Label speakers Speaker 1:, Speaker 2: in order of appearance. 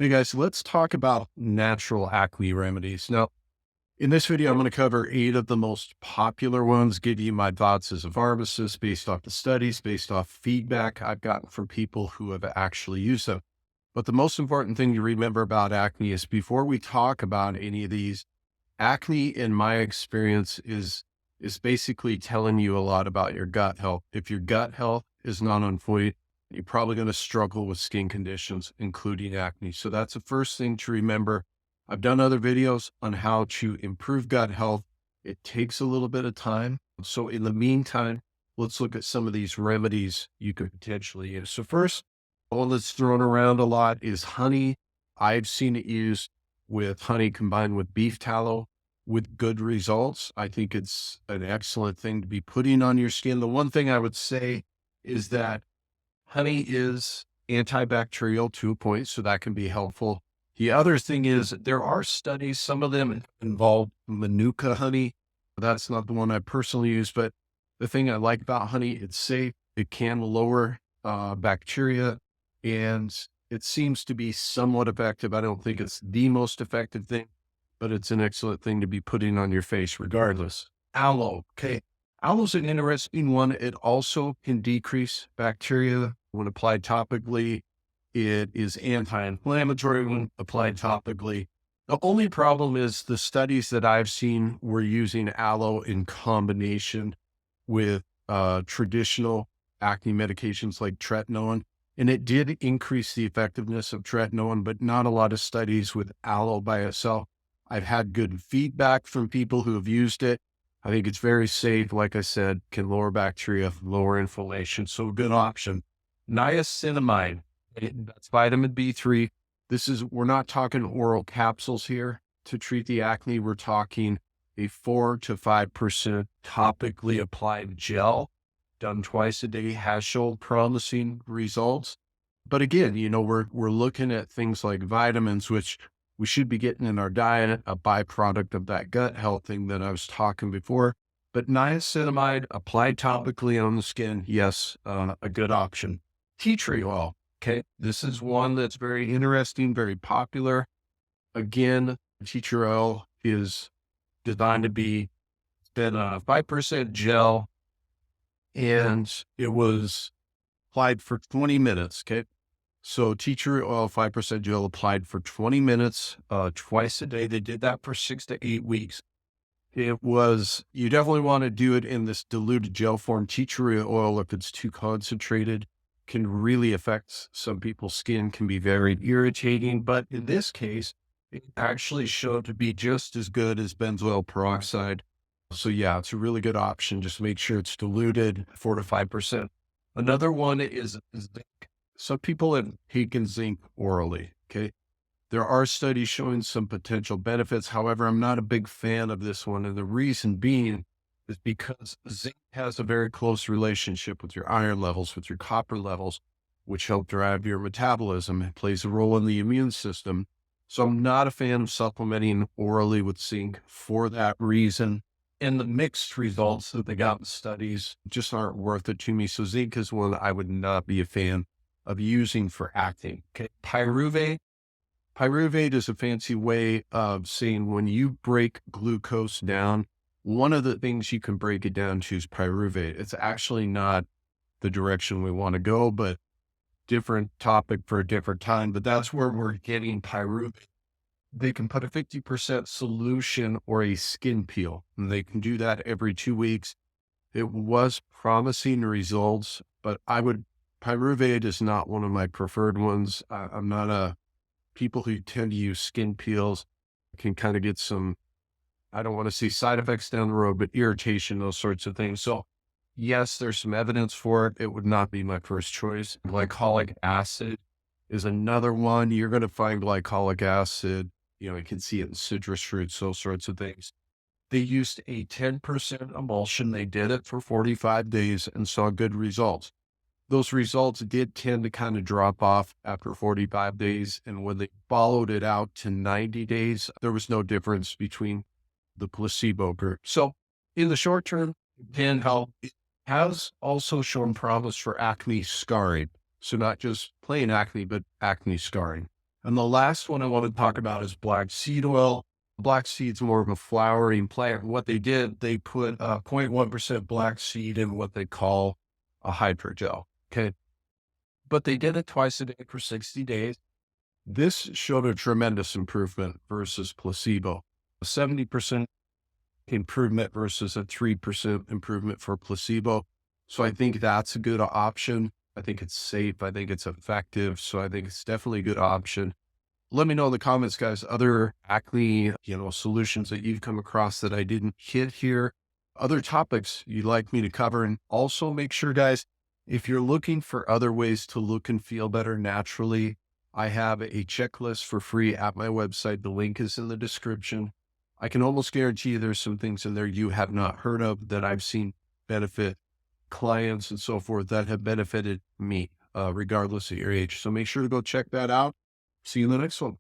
Speaker 1: Hey guys, let's talk about natural acne remedies. Now, in this video, I'm going to cover 8 of the most popular ones, give you my thoughts as a pharmacist based off the studies, based off feedback I've gotten from people who have actually used them. But the most important thing to remember about acne is before we talk about any of these, acne, in my experience, is basically telling you a lot about your gut health. If your gut health is not on point, you're probably going to struggle with skin conditions, including acne. So that's the first thing to remember. I've done other videos on how to improve gut health. It takes a little bit of time. So in the meantime, let's look at some of these remedies you could potentially use. So first, one that's thrown around a lot is honey. I've seen it used with honey combined with beef tallow with good results. I think it's an excellent thing to be putting on your skin. The one thing I would say is that honey is antibacterial to a point, so that can be helpful. The other thing is there are studies, some of them involve Manuka honey. That's not the one I personally use, but the thing I like about honey, it's safe. It can lower bacteria, and it seems to be somewhat effective. I don't think it's the most effective thing, but it's an excellent thing to be putting on your face regardless. Aloe. Okay. Aloe's an interesting one. It also can decrease bacteria when applied topically. It is anti-inflammatory when applied topically. The only problem is the studies that I've seen were using aloe in combination with traditional acne medications like tretinoin. And it did increase the effectiveness of tretinoin, but not a lot of studies with aloe by itself. I've had good feedback from people who have used it. I think it's very safe. Like I said, can lower bacteria, lower inflammation. So a good option. Niacinamide, that's vitamin B3. We're not talking oral capsules here to treat the acne. We're talking a 4 to 5% topically applied gel done twice a day has shown promising results. But again, we're looking at things like vitamins, which we should be getting in our diet, a byproduct of that gut health thing that I was talking before. But niacinamide applied topically on the skin, yes, a good option. Tea tree oil. Okay. This is one that's very interesting, very popular. Again, tea tree oil is designed to be then a 5% gel, and it was applied for 20 minutes. Okay. So tea tree oil, 5% gel applied for 20 minutes, twice a day. They did that for 6 to 8 weeks. You definitely want to do it in this diluted gel form. Tea tree oil, if it's too concentrated, can really affect some people's skin, can be very irritating. But in this case, it actually showed to be just as good as benzoyl peroxide. So yeah, it's a really good option. Just make sure it's diluted 4 to 5%. Another one is zinc. Some people have taken zinc orally. Okay. There are studies showing some potential benefits. However, I'm not a big fan of this one. And the reason being is because zinc has a very close relationship with your iron levels, with your copper levels, which help drive your metabolism. It plays a role in the immune system. So I'm not a fan of supplementing orally with zinc for that reason. And the mixed results that they got in studies just aren't worth it to me. So zinc is one I would not be a fan of using for acne. Okay. Pyruvate. Pyruvate is a fancy way of saying when you break glucose down, one of the things you can break it down to is pyruvate. It's actually not the direction we want to go, but different topic for a different time. But that's where we're getting pyruvate. They can put a 50% solution or a skin peel, and they can do that every 2 weeks. It was promising results, but pyruvate is not one of my preferred ones. I'm not a people who tend to use skin peels can kind of get some, I don't want to see side effects down the road, but irritation, those sorts of things. So yes, there's some evidence for it. It would not be my first choice. Glycolic acid is another one. You're going to find glycolic acid. You can see it in citrus fruits, those sorts of things. They used a 10% emulsion. They did it for 45 days and saw good results. Those results did tend to kind of drop off after 45 days. And when they followed it out to 90 days, there was no difference between the placebo group. So in the short term, it can help. It has also shown promise for acne scarring. So not just plain acne, but acne scarring. And the last one I want to talk about is black seed oil. Black seed's more of a flowering plant. What they did, they put 0.1% black seed in what they call a hydrogel. Okay. But they did it twice a day for 60 days. This showed a tremendous improvement versus placebo. A 70% improvement versus a 3% improvement for placebo. So I think that's a good option. I think it's safe. I think it's effective. So I think it's definitely a good option. Let me know in the comments, guys, other acne, solutions that you've come across that I didn't hit here, other topics you'd like me to cover. And also make sure, guys, if you're looking for other ways to look and feel better naturally, I have a checklist for free at my website. The link is in the description. I can almost guarantee you there's some things in there you have not heard of that I've seen benefit clients and so forth that have benefited me, regardless of your age. So make sure to go check that out. See you in the next one.